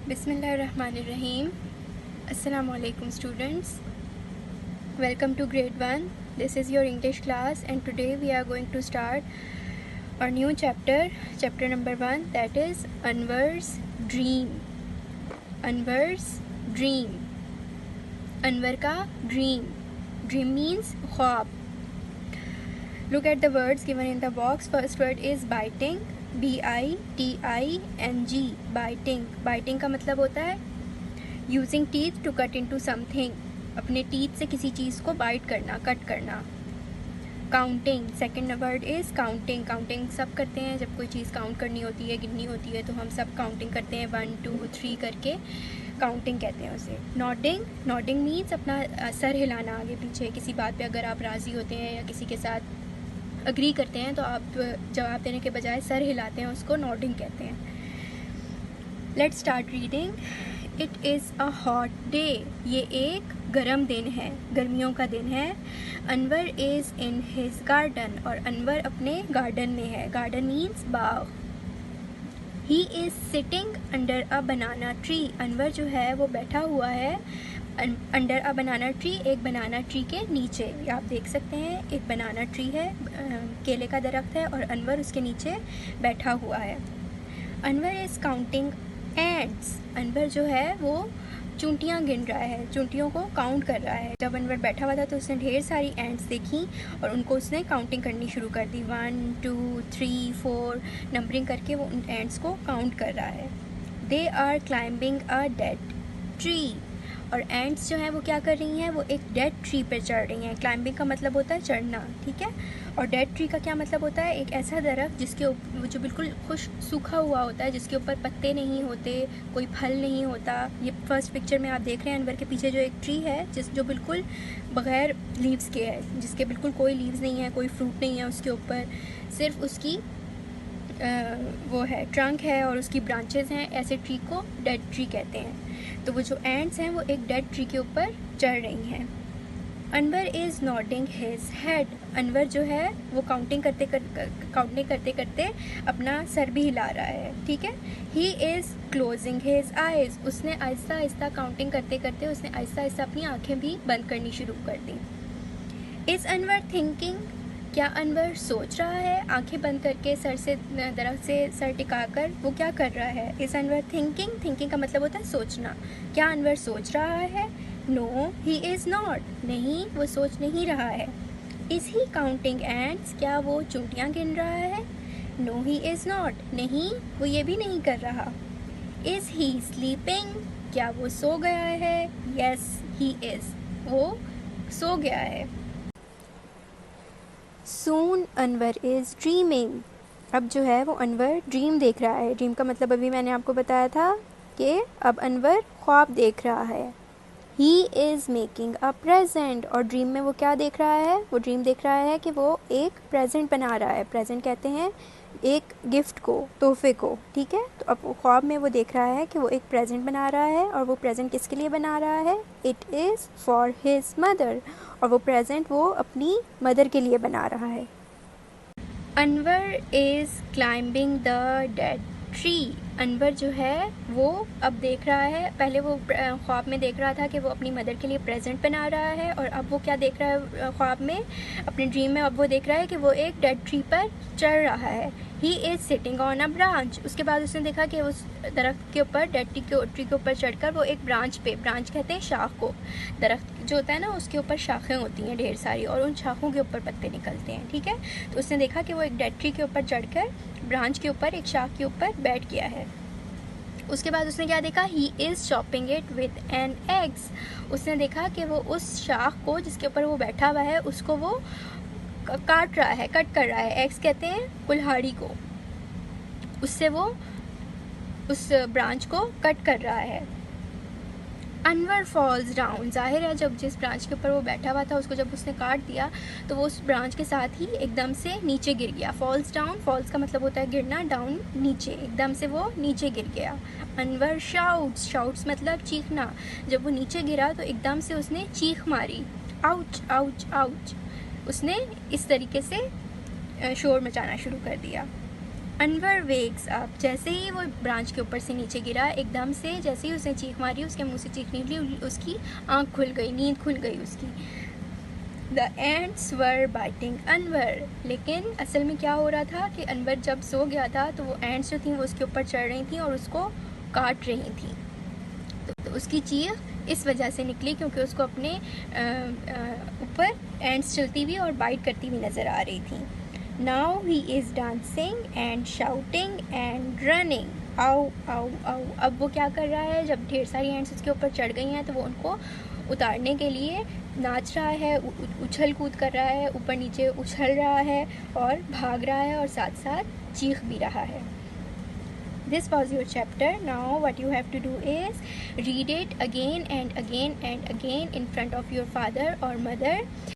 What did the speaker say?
Bismillahirrahmanirrahim. Assalamu alaikum students. Welcome to grade 1. This is your English class and today we are going to start our new chapter number 1, that is Anwar's dream. Anwar's dream. Anwar ka dream. Dream means ख्वाब. Look at the words given in the box. First word is biting. B-I-T-I-N-G. Biting. Biting का मतलब होता है using teeth to cut into something. अपने teeth से किसी चीज़ को बाइट करना, कट करना. Counting. Second word is counting. Counting सब करते हैं. जब कोई चीज़ काउंट करनी होती है, गिननी होती है, तो हम सब काउंटिंग करते हैं 1 2 3 करके. काउंटिंग कहते हैं उसे. नॉडिंग. नॉडिंग मीन्स अपना सर हिलाना आगे पीछे. किसी बात पे अगर आप राज़ी होते हैं या किसी के साथ अग्री करते हैं तो आप जवाब देने के बजाय सर हिलाते हैं, उसको नॉडिंग कहते हैं. Let's start reading. It is a hot day. ये एक गर्म दिन है, गर्मियों का दिन है. Anwar is in his garden. और अनवर अपने गार्डन में है. Garden means Bagh. He is sitting under a banana tree. Anwar जो है वो बैठा हुआ है अंडर अ बनाना ट्री. एक बनाना ट्री के नीचे. आप देख सकते हैं एक बनाना ट्री है, केले का दरख्त है, और अनवर उसके नीचे बैठा हुआ है. Anwar is counting ants. Anwar जो है वो चूंटियाँ गिन रहा है, चूंटियों को काउंट कर रहा है. जब अनवर बैठा हुआ था तो उसने ढेर सारी एंट्स देखी और उनको उसने काउंटिंग करनी शुरू कर दी. 1 2 3 4 नंबरिंग करके वो उन एंट्स को काउंट कर रहा है. They are climbing a dead tree. और एंट्स जो हैं वो क्या कर रही हैं, वो एक डेड ट्री पर चढ़ रही हैं. क्लाइंबिंग का मतलब होता है चढ़ना, ठीक है. और डेड ट्री का क्या मतलब होता है, एक ऐसा दरख्त जिसके जो बिल्कुल खुश सूखा हुआ होता है, जिसके ऊपर पत्ते नहीं होते, कोई फल नहीं होता. ये फर्स्ट पिक्चर में आप देख रहे हैं अनवर के पीछे जो एक ट्री है जो बिल्कुल बग़ैर लीव्स के है, जिसके बिल्कुल कोई लीव्स नहीं है, कोई फ्रूट नहीं है उसके ऊपर, सिर्फ उसकी वो है ट्रंक है और उसकी ब्रांचेस हैं. ऐसे ट्री को डेड ट्री कहते हैं. तो वो जो एंट्स हैं वो एक डेड ट्री के ऊपर चढ़ रही हैं. Anwar is nodding his head. Anwar जो है वो काउंटिंग करते करते अपना सर भी हिला रहा है, ठीक है. He is closing his eyes. उसने आहिस्ता आहिस्ता काउंटिंग करते करते उसने आहिस्ता आहिस्ता अपनी आँखें भी बंद करनी शुरू कर दी. Is Anwar thinking. क्या अनवर सोच रहा है. आंखें बंद करके सर से दरख्त से सर टिकाकर वो क्या कर रहा है. Is Anwar thinking. थिंकिंग का मतलब होता है सोचना. क्या अनवर सोच रहा है. No he is not. नहीं, वो सोच नहीं रहा है. Is he counting ants. क्या वो चूंटियाँ गिन रहा है. No he is not. नहीं, वो ये भी नहीं कर रहा. Is he sleeping. क्या वो सो गया है. Yes he is. वो सो गया है. Soon Anwar is dreaming. अब जो है वो अनवर ड्रीम देख रहा है. ड्रीम का मतलब अभी मैंने आपको बताया था कि अब अनवर ख्वाब देख रहा है. He is making a present. और ड्रीम में वो क्या देख रहा है, वो ड्रीम देख रहा है कि वो एक प्रेजेंट बना रहा है. प्रेजेंट कहते हैं एक गिफ्ट को, तोहफे को, ठीक है. तो अब ख्वाब में वो देख रहा है कि वो एक प्रेजेंट बना रहा है. और वो प्रेजेंट किसके लिए बना रहा है. It is for his mother. और वो प्रेजेंट वो अपनी मदर के लिए बना रहा है. Anwar is climbing the dead tree. Anwar जो है वो अब देख रहा है, पहले वो ख्वाब में देख रहा था कि वो अपनी मदर के लिए प्रेजेंट बना रहा है, और अब वो क्या देख रहा है ख्वाब में, अपने ड्रीम में. अब वो देख रहा है कि वो एक डेड ट्री पर चढ़ रहा है. He is sitting on a branch. उसके बाद उसने देखा कि उस दरख्त के ऊपर, डेड ट्री के ऊपर चढ़कर वो एक ब्रांच पे, ब्रांच कहते हैं शाख को, दरख्त जो होता है ना उसके ऊपर शाखें होती हैं ढेर सारी, और उन शाखों के ऊपर पत्ते निकलते हैं, ठीक है. तो उसने देखा कि वो एक डेड ट्री के ऊपर चढ़कर ब्रांच के ऊपर, एक शाख के ऊपर बैठ गया है. उसके बाद उसने क्या देखा, he is chopping it with an axe. उसने देखा कि वो उस शाख को जिसके ऊपर वो बैठा हुआ है उसको वो काट रहा है, कट कर रहा है. एक्स कहते हैं कुल्हाड़ी को. उससे वो उस ब्रांच को कट कर रहा है. Anwar falls down. जाहिर है जब जिस ब्रांच के ऊपर वो बैठा हुआ था उसको जब उसने काट दिया तो वो उस ब्रांच के साथ ही एकदम से नीचे गिर गया. फॉल्स डाउन, फॉल्स का मतलब होता है गिरना, डाउन नीचे, एकदम से वो नीचे गिर गया. अनवर शाउट्स. शाउट्स मतलब चीखना. जब वो नीचे गिरा तो एकदम से उसने चीख मारी. Ouch ouch ouch. उसने इस तरीके से शोर मचाना शुरू कर दिया. अनवर वेक्स अप, जैसे ही वो ब्रांच के ऊपर से नीचे गिरा, एकदम से जैसे ही उसने चीख मारी, उसके मुंह से चीख निकली, उसकी आँख खुल गई, नींद खुल गई उसकी। The ends were biting Anwar, लेकिन असल में क्या हो रहा था कि अनवर जब सो गया था तो वो एंड्स जो थी वो उसके ऊपर चढ़ रही थी और उसको काट रही थी। तो उसकी चीख इस वजह से निकली क्योंकि उसको अपने ऊपर एंड्स चलती हुई और बाइट करती हुई नज़र आ रही थी। Now he is dancing and shouting and running. आओ आओ आओ, अब वो क्या कर रहा है, जब ढेर सारी एंड्स उसके ऊपर चढ़ गई हैं तो वो उनको उतारने के लिए नाच रहा है, उछल कूद कर रहा है, ऊपर नीचे उछल रहा है और भाग रहा है और साथ साथ चीख भी रहा है। This was your chapter. Now what you have to do is read it again and again and again in front of your father or mother.